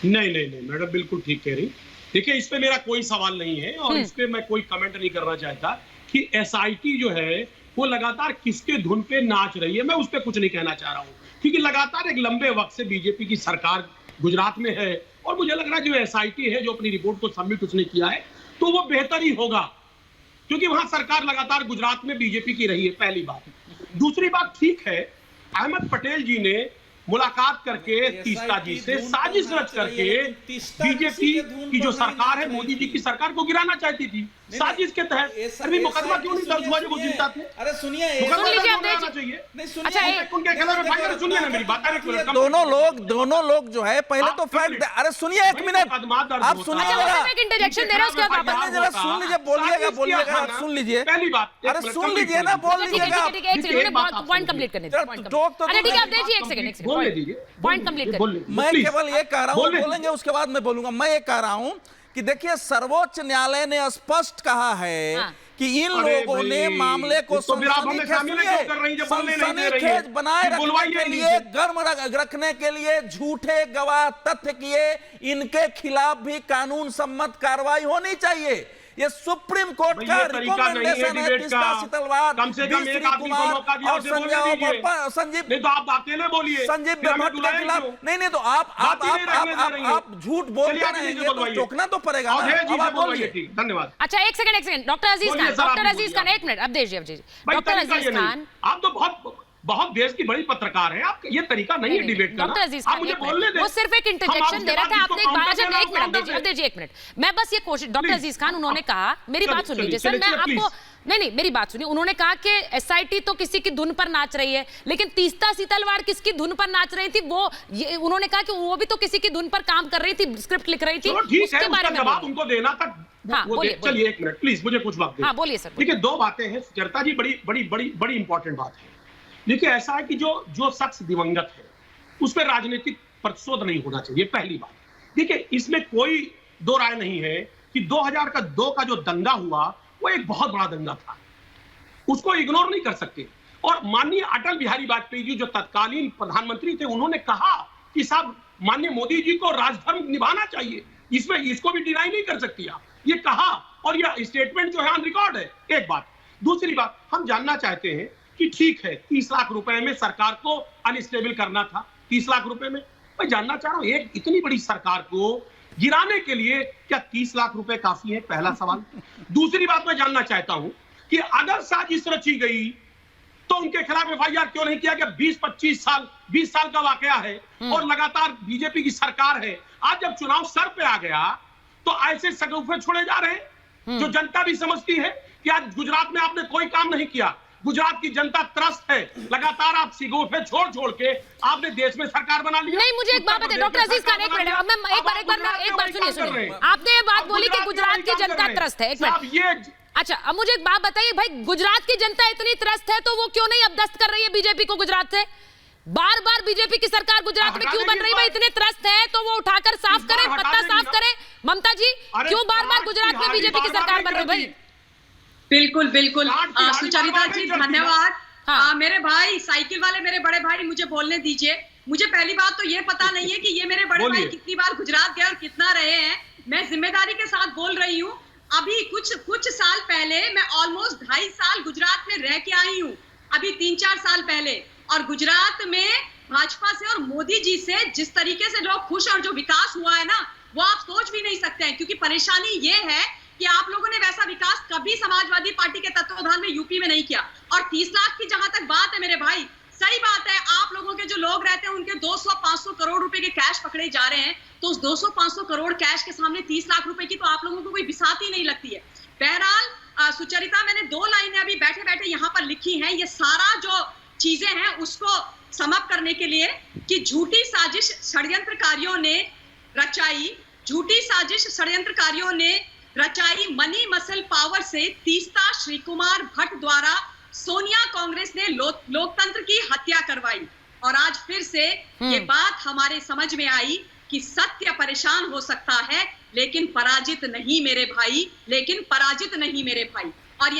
नहीं नहीं नहीं मैडम, बिल्कुल ठीक कह रही। देखिए, इस पे मेरा कोई सवाल नहीं है और इस पे मैं कोई कमेंट नहीं करना चाहता कि एसआईटी जो है वो लगातार किसके धुन पे नाच रही है, मैं उस पे कुछ नहीं कहना चाह रहा हूँ, क्योंकि लगातार एक लंबे वक्त से बीजेपी की सरकार गुजरात में है और मुझे लग रहा है जो एसआईटी है जो अपनी रिपोर्ट को सबमिट उसने किया है तो वो बेहतर ही होगा, क्योंकि वहां सरकार लगातार गुजरात में बीजेपी की रही है, पहली बात। दूसरी बात, ठीक है, अहमद पटेल जी ने मुलाकात करके तीस्ता जी से साजिश रच करके बीजेपी की जो सरकार है, मोदी जी की सरकार को गिराना चाहती थी साजिश के तहत। अभी मुकदमा क्यों नहीं दर्ज हुआ जब वो जिंदा थे? अरे सुनिए, उनके खिलाफ एफआईआर सुनिए ना मेरी बात। दोनों लोग जो है पहले तो फैक्ट, अरे सुनिए एक मिनट, आप सुनिए इंटरजेक्शन दे रहा है, उसके बाद वापस जरा सुन लीजिए, बोलिएगा सुन लीजिए, पहली बात, अरे सुन लीजिए ना, बोल लीजिएगा। पॉइंट कंप्लीट करने दीजिए। अरे ठीक है, आप दीजिए एक सेकंड बोलने दीजिए, पॉइंट कंप्लीट करिए। मैं केवल ये कह रहा हूँ, बोलेंगे उसके बाद मैं बोलूंगा। मैं ये कह रहा हूँ कि देखिए, सर्वोच्च न्यायालय ने स्पष्ट कहा है कि इन लोगों ने मामले को सनसनीखेज बनाए रखने के लिए, गर्म रखने के लिए झूठे गवाह तथ्य किए, इनके खिलाफ भी कानून सम्मत कार्रवाई होनी चाहिए। ये सुप्रीम कोर्ट का रिकमेंडेशन है। तीस्ता सीतलवाड़, कम से कम एक आदमी को मौका दिया और संजीव, नहीं तो आप अकेले बोलिए, संजीव भट्ट के खिलाफ नहीं तो आप झूठ बोलते रहेंगे तो टोकना तो पड़ेगा। अब आप बोलिए। धन्यवाद। अच्छा एक सेकंड, डॉक्टर अजीज खान एक मिनट, अब दीजिए डॉक्टर अजीज खान। आप तो बहुत देश की बड़ी पत्रकार हैं, आप ये तरीका नहीं है डिबेट करना। डॉक्टर अजीज खान, वो सिर्फ एक इंटरजेक्शन दे रहा था, आपने एक बात, एक मिनट दीजिए, अब दीजिए एक मिनट, मैं बस ये कोशिश। डॉक्टर अजीज खान, उन्होंने कहा, मेरी बात सुन लीजिए सर, मैं आपको नहीं मेरी बात सुनिए। उन्होंने कहा कि एसआईटी तो किसी की धुन पर नाच रही है, लेकिन तीस्ता सीतलवाड़ किसकी धुन पर नाच रही थी? वो उन्होंने कहा कि वो भी तो किसी की धुन पर काम कर रही थी, स्क्रिप्ट लिख रही थी, उसके बारे में जवाब उनको देना था। चलिए एक मिनट प्लीज, मुझे कुछ बात हाँ बोलिए सर। देखिए, दो बातें हैं सुचरिता जी, बड़ी बड़ी बड़ी बड़ी इंपॉर्टेंट बात है। देखिए, ऐसा है कि जो शख्स दिवंगत है उस पर राजनीतिक प्रतिशोध नहीं होना चाहिए, पहली बात। देखिए, इसमें कोई दो राय नहीं है कि 2002 का जो दंगा हुआ वो एक बहुत बड़ा दंगा था, उसको इग्नोर नहीं कर सकते। और माननीय अटल बिहारी वाजपेयी जी जो तत्कालीन प्रधानमंत्री थे, उन्होंने कहा कि साहब माननीय मोदी जी को राजधर्म निभाना चाहिए, इसमें इसको भी डिनाई नहीं कर सकती आप, ये कहा और ये स्टेटमेंट जो है ऑन रिकॉर्ड है, एक बात। दूसरी बात, हम जानना चाहते हैं कि ठीक है 30 लाख रुपए में सरकार को अनस्टेबल करना था, 30 लाख रुपए में मैं जानना चाह रहा हूं, एक इतनी बड़ी सरकार को गिराने के लिए क्या 30 लाख रुपए काफी है? पहला सवाल। दूसरी बात मैं जानना चाहता हूं कि अगर साजिश रची गई तो उनके खिलाफ एफआईआर क्यों नहीं किया गया? 20 साल का वाकया है और लगातार बीजेपी की सरकार है। आज जब चुनाव सर पे आ गया तो ऐसे सगुफे छोड़े जा रहे हैं, जो जनता भी समझती है कि आज गुजरात में आपने कोई काम नहीं किया, गुजरात की जनता त्रस्त है, लगातार आप सिगोफे छोड़ के आपने देश में सरकार बना लिया। नहीं, मुझे एक बात बताइए डॉक्टर अजीज खान, एक मिनट, मैं एक बार सुनिए। आपने ये बात बोली कि गुजरात की जनता त्रस्त है, एक मिनट। अच्छा, अब मुझे एक बात बताइए भाई, गुजरात की जनता इतनी त्रस्त है तो वो क्यों नहीं अब दस्त कर रही है बीजेपी को गुजरात से? बार बार बीजेपी की सरकार गुजरात में क्यों बन रही है? इतने त्रस्त है तो वो उठाकर साफ करें, पत्ता साफ करें। ममता जी, क्यों बार बार गुजरात में बीजेपी की सरकार बन रही भाई? बिल्कुल बिल्कुल सुचरिता जी, धन्यवाद। मेरे भाई साइकिल वाले, मेरे बड़े भाई, मुझे बोलने दीजिए। मुझे पहली बात तो ये पता नहीं है कि ये मेरे बड़े भाई कितनी बार गुजरात गए और कितना रहे हैं। मैं जिम्मेदारी के साथ बोल रही हूँ। अभी कुछ साल पहले मैं ऑलमोस्ट 2.5 साल गुजरात में रह के आई हूँ, अभी 3-4 साल पहले। और गुजरात में भाजपा से और मोदी जी से जिस तरीके से लोग खुश और जो विकास हुआ है ना, वो आप सोच भी नहीं सकते हैं। क्योंकि परेशानी ये है कि आप लोगों ने वैसा विकास कभी समाजवादी पार्टी के तत्वावधान में यूपी में नहीं किया। और 30 लाख की जहां तक बात है मेरे भाई, सही बात है, आप लोगों के जो लोग रहते हैं उनके 200-500 करोड़ रुपए के कैश पकड़े जा रहे हैं, तो उस 200-500 करोड़ कैश के सामने 30 लाख रुपए की तो आप लोगों को कोई बिसात ही नहीं लगती है। बहरहाल सुचरिता, मैंने 2 लाइनें अभी बैठे बैठे यहाँ पर लिखी हैं, ये सारा जो चीजें हैं उसको समअप करने के लिए कि झूठी साजिश षड्यंत्रकारियों ने रचाई, झूठी साजिश षड्यंत्रकारियों ने रचाई मनी मसल पावर से तीस्ता श्री कुमार भट्ट द्वारा सोनिया कांग्रेस ने लोकतंत्र की हत्या करवाई। और आज फिर से ये बात हमारे समझ में आई कि सत्य परेशान हो सकता है लेकिन पराजित नहीं मेरे भाई, लेकिन पराजित नहीं मेरे भाई। और ये